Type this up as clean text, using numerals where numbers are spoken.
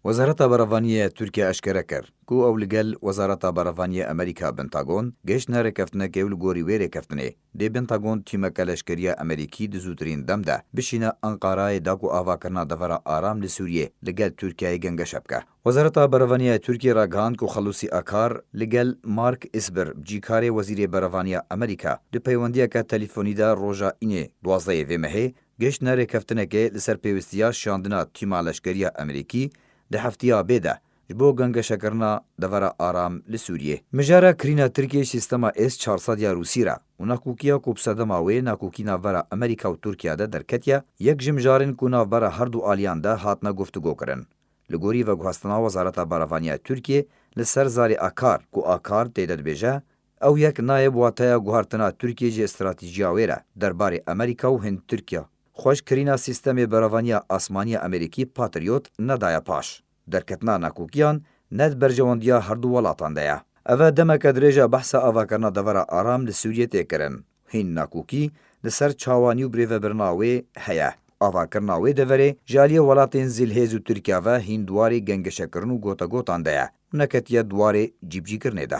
وزارت بەڕەڤانیە تورکیا ئەشکەرە کرد کو ئەو لەگەل وەزارەتە بەڕەڤانیە ئەمریکا بنتاگۆن گەشتنە ڕێکەفتنەکەی و گۆری وێ ڕێکەفتنێ دێ بنتاگۆن تیمەکە لەشکریە ئەمریکی دزووترین دەمدا بشینە ئەنقارایە داک و ئاواکردنا دەڤەرە ئارام لە سووریێ لەگەل تورکیای گەنگەشە بکە. وەزارەتە بەڕەڤانیە تورکیە ڕاگەاند کو خەلوسی ئاکار لەگەل مارک ئیسبر بجیکارێ وەزیرێ بەڕەڤانیە ئەمریکا di پەیوەندیەکە تەلیفۆنیدا ڕۆژە ئینێ دوازدەیە vê mehê گەشتنە ڕێکەفتنەکە لەسەر پێویستیە شاندنا تیما لەشکریە ئەمریکی di heftiya bêde ji bo gengeşekirina devera aram li Sûriyê. Mijara kirîna Tirkiye sîstema S-400 ya Rûsî re û nakûkiya ku bi sedema wê nakûkî navbera Amerîka û Tirkiye de derketiye, yek ji mijarên ku navbera her du aliyan de hatine guftûgû kirin. Li gorî veguhestina Wezareta Berevaniya Tirkiye li ser zarê Akar ku Akar têde dibêje, ew yek nayê wateya guhartina Tirkiye ji stratîjiya wê re derbarê Amerîka û Hind Tirkiye. Xweşkirîna sîstemê berevaniya asmaniya Amerîkî Patriot nedaye paş. Derketina nakûkiyan ne di berjewandiya her du welatan de ye. Ev demeke dirêja behsa avakirina devera aram li Sûriyê tê kirin. Hîn nakûkî li ser çawanî û birêvebirina wê heye. Avakirina wê deverê ji aliyê welatên Zîlhêz û Tirkiye ve hîn dwarê gengeşekirin û gotegotan de ye. Neketiye dwarê cîbcîkirinê de.